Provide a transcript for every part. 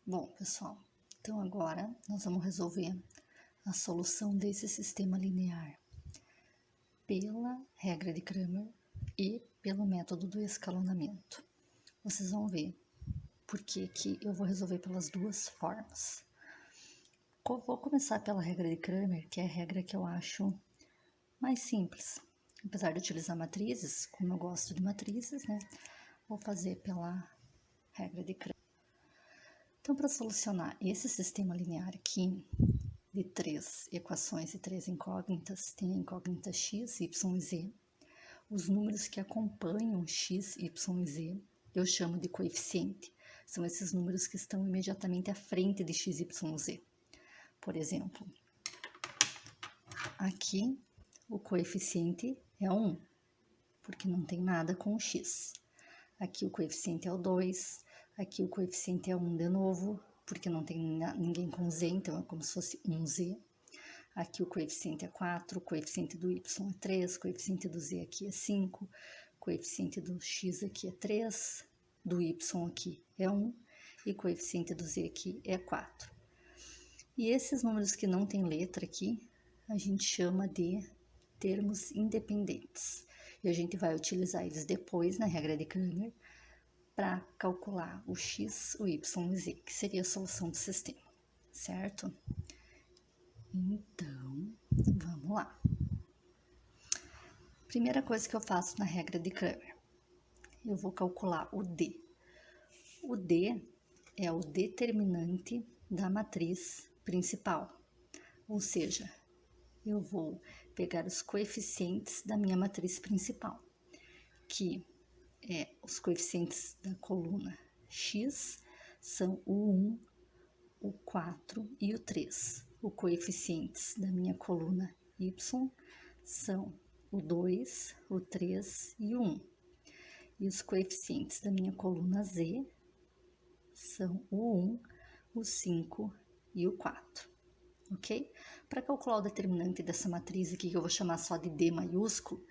Bom, pessoal, então agora nós vamos resolver a solução desse sistema linear pela regra de Cramer e pelo método do escalonamento. Vocês vão ver por que eu vou resolver pelas duas formas. Vou começar pela regra de Cramer, que é a regra que eu acho mais simples. Apesar de utilizar matrizes, como eu gosto de matrizes, né? Vou fazer pela regra de Cramer. Então, para solucionar esse sistema linear aqui, de 3 equações e 3 incógnitas, tem a incógnita x, y e z. Os números que acompanham x, y e z, eu chamo de coeficiente. São esses números que estão imediatamente à frente de x, y e z. Por exemplo, aqui o coeficiente é 1, porque não tem nada com o x. Aqui o coeficiente é o 2, aqui o coeficiente é 1 de novo, porque não tem ninguém com z, então é como se fosse 1z. Aqui o coeficiente é 4, o coeficiente do y é 3, o coeficiente do z aqui é 5, o coeficiente do x aqui é 3, do y aqui é 1 e o coeficiente do z aqui é 4. E esses números que não tem letra aqui, a gente chama de termos independentes. E a gente vai utilizar eles depois na regra de Cramer para calcular o x, o y e o z, que seria a solução do sistema, certo? Então, vamos lá. Primeira coisa que eu faço na regra de Cramer, eu vou calcular o D. O D é o determinante da matriz principal, ou seja, eu vou pegar os coeficientes da minha matriz principal, que é os coeficientes da coluna X, são o 1, o 4 e o 3. Os coeficientes da minha coluna Y são o 2, o 3 e o 1. E os coeficientes da minha coluna Z são o 1, o 5 e o 4, ok? Para calcular o determinante dessa matriz aqui, que eu vou chamar só de D maiúsculo,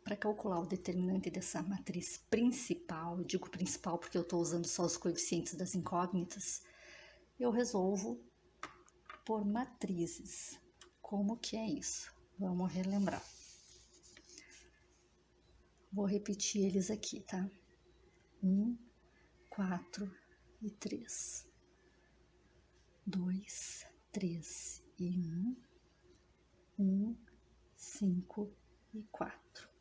para calcular o determinante dessa matriz principal, eu digo principal porque eu estou usando só os coeficientes das incógnitas, eu resolvo por matrizes. Como que é isso? Vamos relembrar. Vou repetir eles aqui, tá? 1, 4 e 3. 2, 3 e 1. 1, 5 e 4.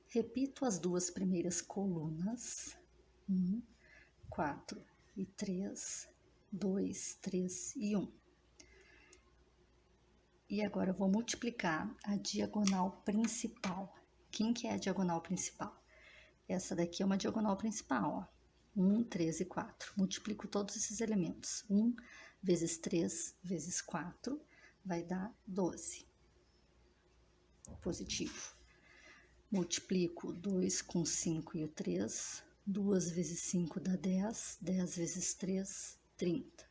Repito as duas primeiras colunas. 1, 4 e 3. 2, 3 e 1. E agora eu vou multiplicar a diagonal principal. Quem que é a diagonal principal? Essa daqui é uma diagonal principal, ó. 1, 3 e 4. Multiplico todos esses elementos. 1 vezes 3 vezes 4 vai dar 12. Positivo. Multiplico 2 com 5 e o 3. 2 vezes 5 dá 10. 10 vezes 3, 30.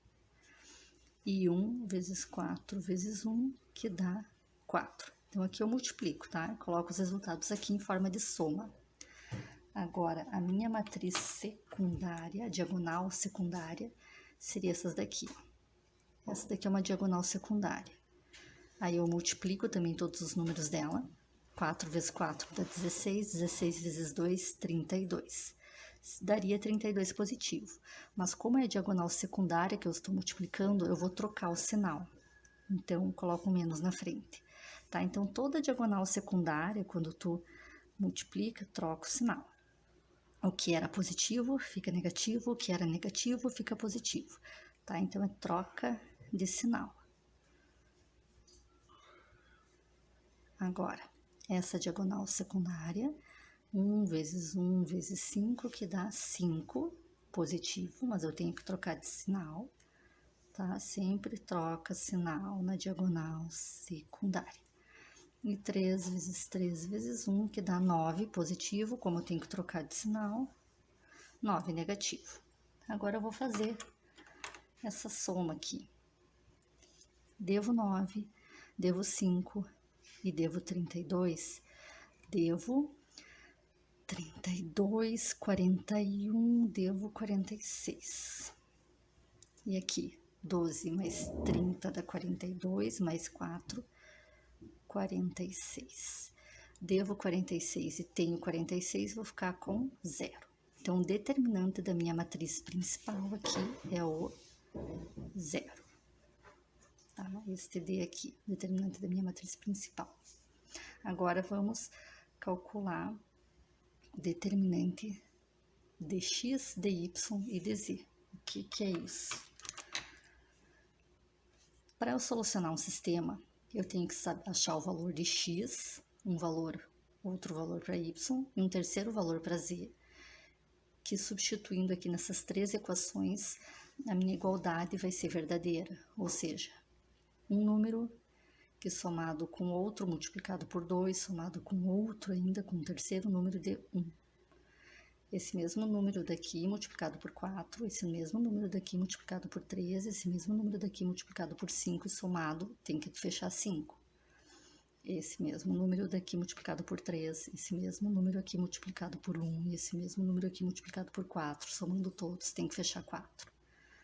E 1 vezes 4 vezes 1, que dá 4. Então, aqui eu multiplico, tá? Eu coloco os resultados aqui em forma de soma. Agora, a minha matriz secundária, a diagonal secundária, seria essas daqui. Essa daqui é uma diagonal secundária. Aí, eu multiplico também todos os números dela. 4 vezes 4 dá 16, 16 vezes 2, 32. Daria 32 positivo. Mas como é a diagonal secundária que eu estou multiplicando, eu vou trocar o sinal. Então, coloco menos na frente. Tá? Então, toda diagonal secundária, quando tu multiplica, troca o sinal. O que era positivo fica negativo, o que era negativo fica positivo. Tá? Então, é troca de sinal. Agora, essa diagonal secundária, 1 vezes 1 vezes 5, que dá 5, positivo, mas eu tenho que trocar de sinal, tá? Sempre troca sinal na diagonal secundária. E 3 vezes 3 vezes 1, que dá 9, positivo, como eu tenho que trocar de sinal, 9, negativo. Agora eu vou fazer essa soma aqui. Devo 9, devo 5 e devo 32, devo 32, 41, devo 46. E aqui, 12 mais 30 dá 42, mais 4, 46. Devo 46 e tenho 46, vou ficar com 0. Então, o determinante da minha matriz principal aqui é o 0. Tá? Este D aqui, determinante da minha matriz principal. Agora, vamos calcular o determinante de x, de y e de z. O que é isso? Para eu solucionar um sistema, eu tenho que achar o valor de x, um valor, outro valor para y e um terceiro valor para z, que substituindo aqui nessas três equações, a minha igualdade vai ser verdadeira, ou seja, um número que somado com outro multiplicado por 2, somado com outro ainda, com um terceiro número de 1. Esse mesmo número daqui multiplicado por 4, esse mesmo número daqui multiplicado por 3, esse mesmo número daqui multiplicado por 5 e somado tem que fechar 5. Esse mesmo número daqui multiplicado por 3, esse mesmo número aqui multiplicado por 1, e esse mesmo número aqui multiplicado por 4, somando todos tem que fechar 4.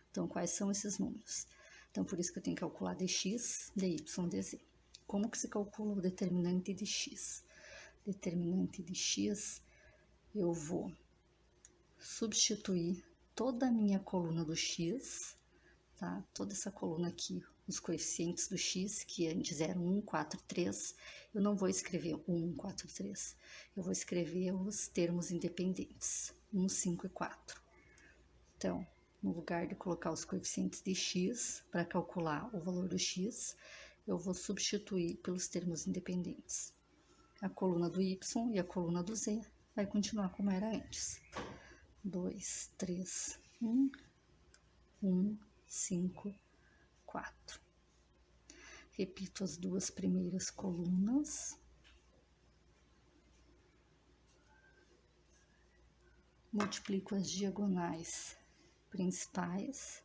Então, quais são esses números? Então, por isso que eu tenho que calcular dx, dy, dz. Como que se calcula o determinante de x? Determinante de x, eu vou substituir toda a minha coluna do x, tá? Toda essa coluna aqui, os coeficientes do x, que antes eram 1, 4 e 3, eu não vou escrever 1, 4 e 3, eu vou escrever os termos independentes, 1, 5 e 4. Então, no lugar de colocar os coeficientes de x para calcular o valor do x, eu vou substituir pelos termos independentes. A coluna do y e a coluna do z vai continuar como era antes. 2, 3, 1, 1, 5, 4. Repito as duas primeiras colunas. Multiplico as diagonais principais.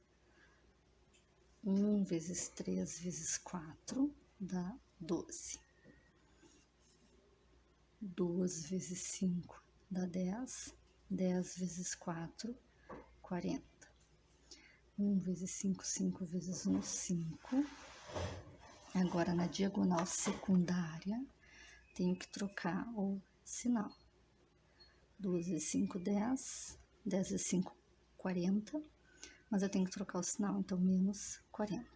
1 vezes 3 vezes 4 dá 12. 2 vezes 5 dá 10. 10 vezes 4, 40. 1 vezes 5, 5 vezes 1, 5. Agora, na diagonal secundária, tenho que trocar o sinal. 2 vezes 5, 10. 10 vezes 5, 40. Mas eu tenho que trocar o sinal, então menos 40.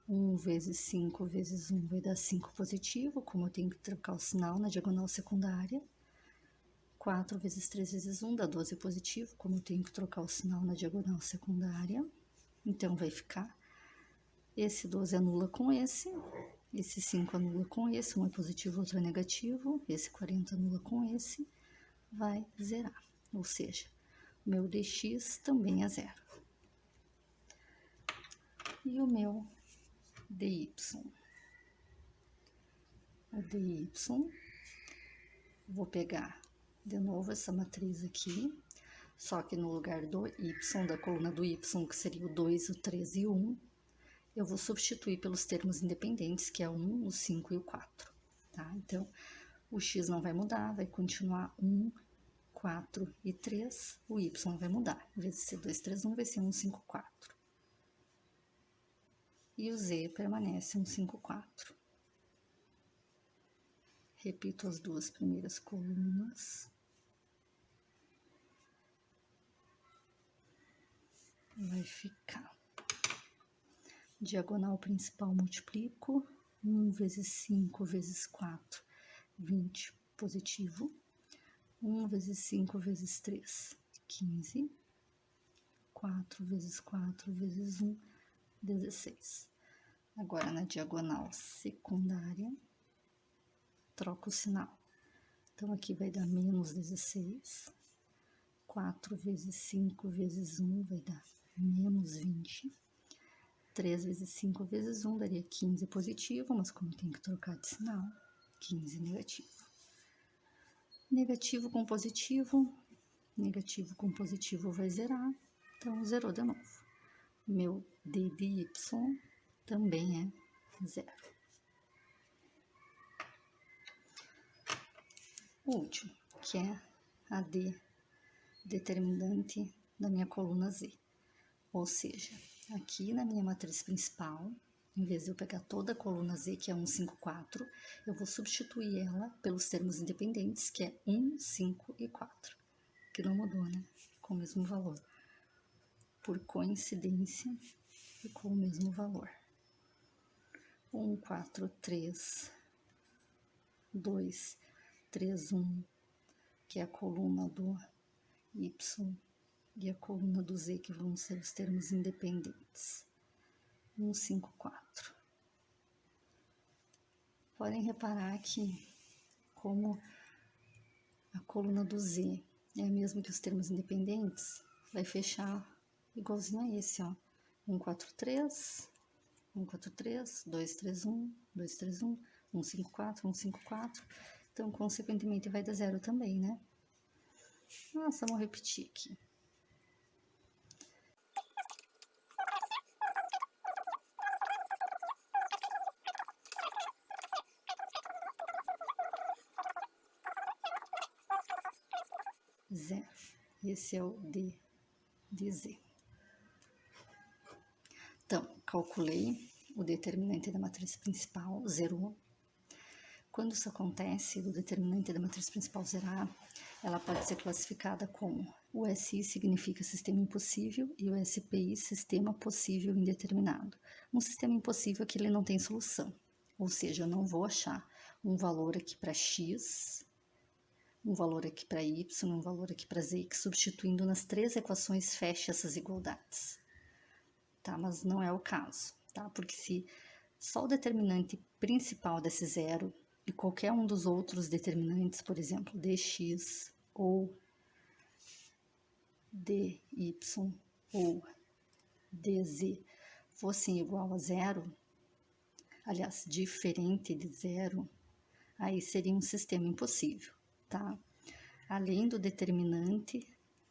1 vezes 5 vezes 1 vai dar 5 positivo, como eu tenho que trocar o sinal na diagonal secundária. 4 vezes 3 vezes 1 dá 12 positivo, como eu tenho que trocar o sinal na diagonal secundária. Então, vai ficar, esse 12 anula com esse 5 anula com esse, um é positivo, outro é negativo, esse 40 anula com esse, vai zerar. Ou seja, o meu dx também é zero. E o meu dy. O dy, vou pegar de novo essa matriz aqui, só que no lugar do y, da coluna do y, que seria o 2, o 3 e o 1, eu vou substituir pelos termos independentes, que é o 1, o 5 e o 4, tá? Então, o x não vai mudar, vai continuar 1, 4 e 3, o y vai mudar, em vez de ser 2, 3, 1, vai ser 1, 5, 4. E o z permanece 1, 5, 4. Repito as duas primeiras colunas. Vai ficar. Diagonal principal multiplico. 1 vezes 5 vezes 4, 20, positivo. 1 vezes 5 vezes 3, 15. 4 vezes 4 vezes 1, 16. Agora, na diagonal secundária, troco o sinal. Então, aqui vai dar menos 16. 4 vezes 5 vezes 1 vai dar menos 20. 3 vezes 5 vezes 1 daria 15 positivo, mas como tem que trocar de sinal, 15 negativo. Negativo com positivo vai zerar, então zerou de novo. Meu d de y também é zero. O último, que é a D determinante da minha coluna Z. Ou seja, aqui na minha matriz principal, em vez de eu pegar toda a coluna Z, que é 1, 5, 4, eu vou substituir ela pelos termos independentes, que é 1, 5 e 4, que não mudou, né? Com o mesmo valor. Por coincidência, ficou o mesmo valor. 1, 4, 3, 2, 3, 1, que é a coluna do Y, e a coluna do Z, que vão ser os termos independentes. 1, 5, 4. Podem reparar que, como a coluna do Z é a mesma que os termos independentes, vai fechar igualzinho a esse, ó. 1, 4, 3, 1, 4, 3, 2, 3, 1, 2, 3, 1, 1, 5, 4, 1, 5, 4. Então, consequentemente, vai dar 0 também, né? Nossa, vamos repetir aqui. Zero. Esse é o D de Z. Então, calculei o determinante da matriz principal, zerou. Quando isso acontece, o determinante da matriz principal zerar, ela pode ser classificada como o SI significa sistema impossível e o SPI sistema possível indeterminado. Um sistema impossível é que ele não tem solução, ou seja, eu não vou achar um valor aqui para X, um valor aqui para Y, um valor aqui para Z, que substituindo nas três equações fecha essas igualdades. Tá? Mas não é o caso, tá? Porque se só o determinante principal desse zero e qualquer um dos outros determinantes, por exemplo, dx ou dy ou dz, fossem igual a zero, aliás, diferente de zero, aí seria um sistema impossível, tá? Além do determinante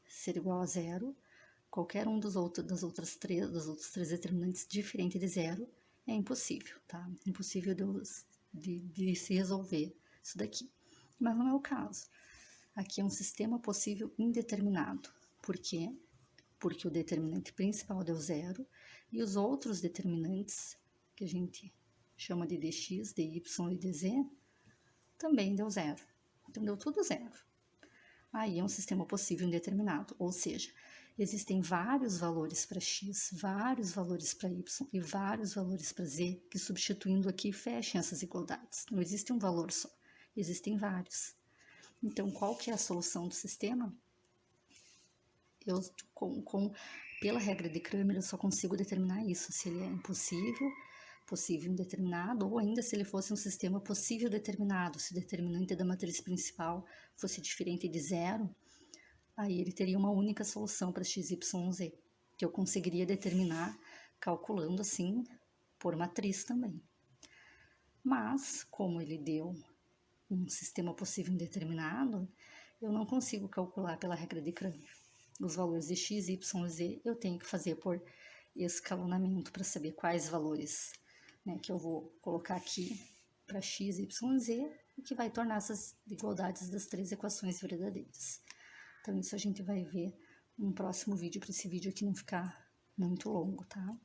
ser igual a zero, qualquer um dos outros três determinantes diferente de zero é impossível, tá? Impossível de se resolver isso daqui. Mas não é o caso. Aqui é um sistema possível indeterminado. Por quê? Porque o determinante principal deu zero e os outros determinantes, que a gente chama de dx, dy e dz, também deu zero. Então, deu tudo zero. Aí é um sistema possível indeterminado, ou seja, existem vários valores para x, vários valores para y e vários valores para z, que substituindo aqui fechem essas igualdades. Não existe um valor só, existem vários. Então, qual que é a solução do sistema? Eu, pela regra de Cramer, eu só consigo determinar isso, se ele é impossível, possível indeterminado, ou ainda se ele fosse um sistema possível determinado, se o determinante da matriz principal fosse diferente de zero, aí ele teria uma única solução para x, y, z, que eu conseguiria determinar calculando assim por matriz também. Mas, como ele deu um sistema possível indeterminado, eu não consigo calcular pela regra de Cramer. Os valores de x, y e z eu tenho que fazer por escalonamento para saber quais valores, né, que eu vou colocar aqui para x, y e z, o que vai tornar essas igualdades das três equações verdadeiras. Então, isso a gente vai ver num próximo vídeo, para esse vídeo aqui não ficar muito longo, tá?